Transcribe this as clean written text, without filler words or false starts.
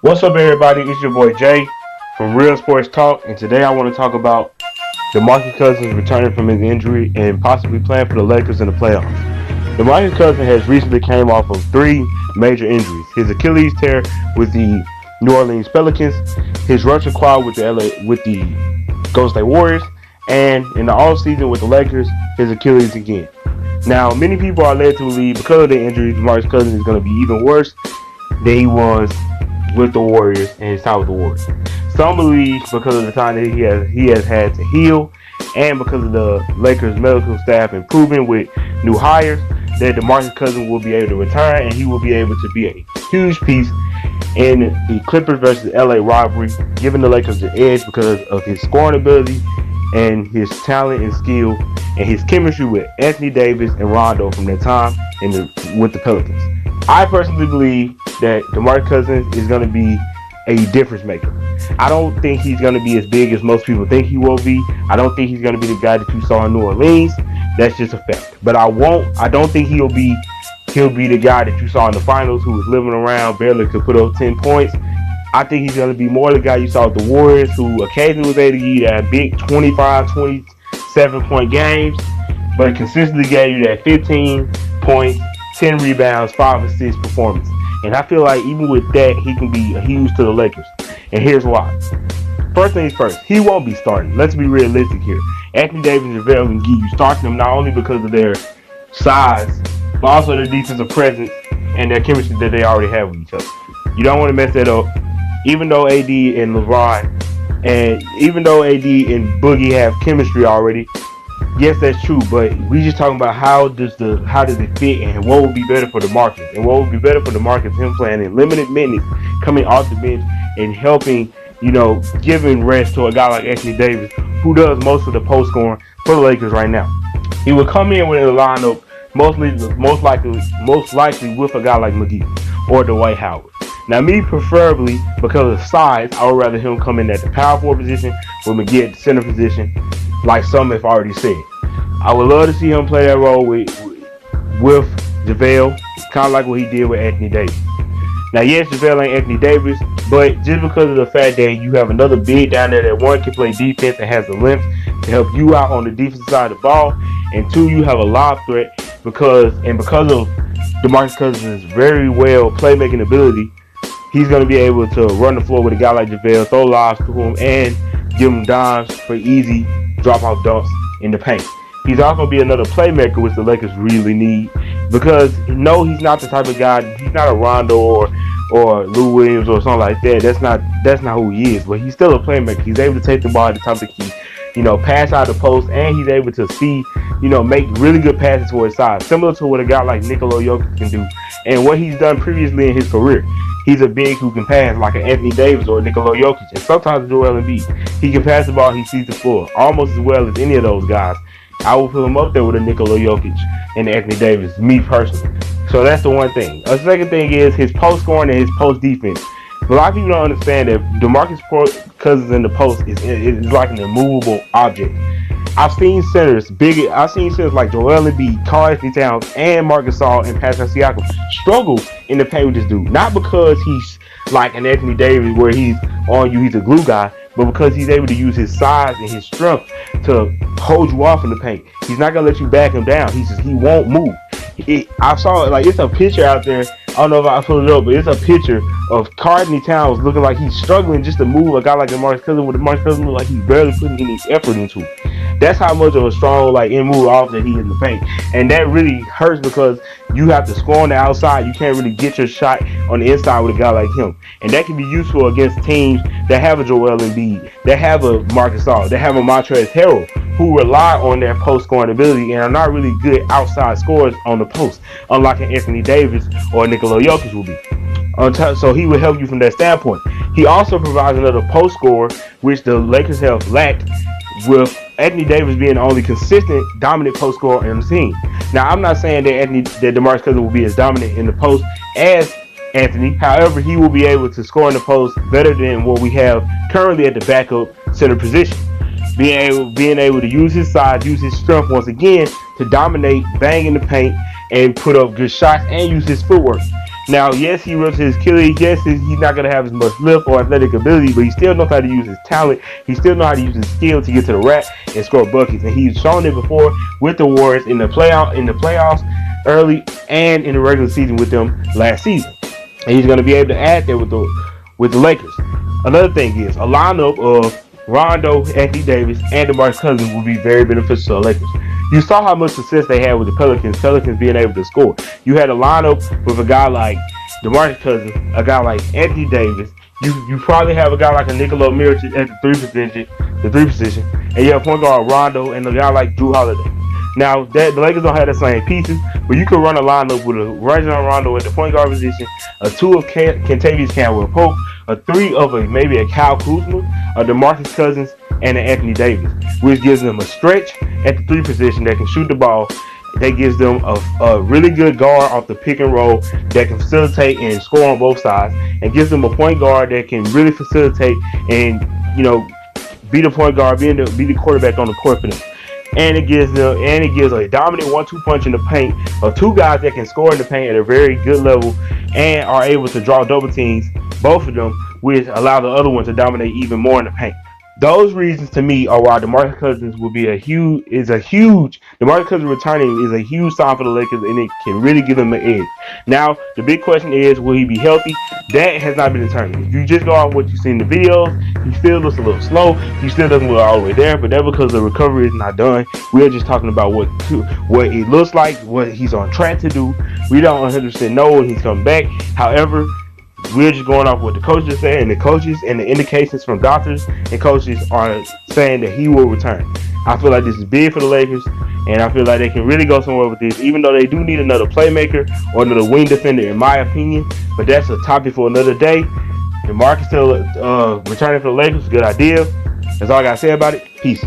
What's up, everybody? It's your boy Jay from Real Sports Talk, and today I want to talk about Demarcus Cousins returning from his injury and possibly playing for the Lakers in the playoffs. Demarcus Cousins has recently came off of three major injuries: his Achilles tear with the New Orleans Pelicans, his rupture quad with the Golden State Warriors, and in the offseason with the Lakers, his Achilles again. Now, many people are led to believe because of the injuries, Demarcus Cousins is going to be even worse than he was with the Warriors and his time with the Warriors. Some believe because of the time that he has had to heal, and because of the Lakers medical staff improving with new hires, that DeMarcus Cousins will be able to return and he will be able to be a huge piece in the Clippers versus LA rivalry, giving the Lakers the edge because of his scoring ability and his talent and skill and his chemistry with Anthony Davis and Rondo from that time with the Pelicans. I personally believe that DeMarcus Cousins is going to be a difference maker. I don't think he's going to be as big as most people think he will be. I don't think he's going to be the guy that you saw in New Orleans. That's just a fact. But I don't think he'll be the guy that you saw in the finals who was living around, barely could put up 10 points. I think he's going to be more the guy you saw with the Warriors, who occasionally was able to give you that big 25, 27-point games, but consistently gave you that 15 points, 10 rebounds, 5 assists performance. And I feel like even with that, he can be a huge to the Lakers. And here's why. First things first, he won't be starting. Let's be realistic here. Anthony Davis and JaVale McGee, you start them not only because of their size, but also their defensive presence and their chemistry that they already have with each other. You don't want to mess that up. Even though AD and LeBron and Boogie have chemistry already, yes, that's true, but we just talking about how does it fit and what would be better for DeMarcus. And what would be better for DeMarcus, him playing in limited minutes, coming off the bench and helping, giving rest to a guy like Anthony Davis, who does most of the post scoring for the Lakers right now. He would come in with a lineup most likely with a guy like McGee or Dwight Howard. Now, me preferably, because of size, I would rather him come in at the power forward position with McGee at the center position, like some have already said. I would love to see him play that role with JaVale, kind of like what he did with Anthony Davis. Now, yes, JaVale ain't Anthony Davis, but just because of the fact that you have another big down there that, one, can play defense and has the length to help you out on the defensive side of the ball, and two, you have a lob threat because of DeMarcus Cousins' very well playmaking ability, he's going to be able to run the floor with a guy like JaVale, throw lobs to him, and give him dimes for easy drop-off dunks in the paint. He's also going to be another playmaker, which the Lakers really need, because no, he's not the type of guy. He's not a Rondo or Lou Williams or something like that. That's not who he is. But he's still a playmaker. He's able to take the ball at the top of the key, pass out the post, and he's able to see, make really good passes for his side, similar to what a guy like Nikola Jokic can do, and what he's done previously in his career. He's a big who can pass like an Anthony Davis or Nikola Jokic, and sometimes Joel Embiid. He can pass the ball, he sees the floor almost as well as any of those guys. I will put him up there with a Nikola Jokic and Anthony Davis, me personally. So that's the one thing. The second thing is his post scoring and his post defense. A lot of people don't understand that DeMarcus Cousins in the post is like an immovable object. I've seen centers like Joel Embiid, Karl Anthony Towns, and Marcus Gasol and Pascal Siakam struggle in the paint with this dude. Not because he's like an Anthony Davis where he's on you, he's a glue guy, but because he's able to use his size and his strength to hold you off in the paint. He's not gonna let you back him down. He won't move. I saw it, like, it's a picture out there. I don't know if I put it up, but it's a picture of Karl Anthony Towns looking like he's struggling just to move a guy like DeMarcus Cousins, with DeMarcus Cousins look like he's barely putting any effort into it. That's how much of a strong, in-move offense he is in the paint. And that really hurts because you have to score on the outside. You can't really get your shot on the inside with a guy like him. And that can be useful against teams that have a Joel Embiid, that have a Marcus Gasol, that have a Montrezl Harrell, who rely on their post-scoring ability and are not really good outside scorers on the post, unlike an Anthony Davis or Nikola Jokic will be. So he will help you from that standpoint. He also provides another post scorer, which the Lakers have lacked, with Anthony Davis being the only consistent, dominant post scorer on the team. Now, I'm not saying that DeMarcus Cousins will be as dominant in the post as Anthony. However, he will be able to score in the post better than what we have currently at the backup center position. Being able to use his size, use his strength once again to dominate, bang in the paint, and put up good shots and use his footwork. Now, yes, he ruptured his Achilles. Yes, he's not going to have as much lift or athletic ability, but he still knows how to use his talent. He still knows how to use his skill to get to the rack and score buckets. And he's shown it before with the Warriors in the playoffs early and in the regular season with them last season. And he's going to be able to add that with the Lakers. Another thing is a lineup of Rondo, Anthony Davis, and Demarcus Cousins will be very beneficial to the Lakers. You saw how much success they had with the Pelicans being able to score. You had a lineup with a guy like Demarcus Cousins, a guy like Anthony Davis. You probably have a guy like a Nikola Mirotic at the three position, and you have point guard Rondo and a guy like Jrue Holiday. Now, the Lakers don't have the same pieces, but you could run a lineup with a Rajon Rondo at the point guard position, a 2 of Kentavious Caldwell-Pope, a 3 of maybe a Kyle Kuzma, a DeMarcus Cousins, and an Anthony Davis, which gives them a stretch at the 3 position that can shoot the ball. That gives them a really good guard off the pick and roll that can facilitate and score on both sides, and gives them a point guard that can really facilitate and be the point guard, be the quarterback on the court for them. And it gives a dominant 1-2 punch in the paint of 2 guys that can score in the paint at a very good level and are able to draw double teams, both of them, which allow the other one to dominate even more in the paint. Those reasons to me are why DeMarcus Cousins will be DeMarcus Cousins returning is a huge sign for the Lakers, and it can really give them an edge. Now, the big question is, will he be healthy? That has not been determined. If you just go on what you see in the videos, he still looks a little slow. He still doesn't look all the way there, but that's because the recovery is not done. We're just talking about what it looks like, what he's on track to do. We don't 100% know when he's coming back. However, we're just going off what the coaches are saying, and the coaches and the indications from doctors and coaches are saying that he will return. I feel like this is big for the Lakers, and I feel like they can really go somewhere with this, even though they do need another playmaker or another wing defender, in my opinion. But that's a topic for another day. DeMarcus returning for the Lakers, good idea. That's all I got to say about it. Peace.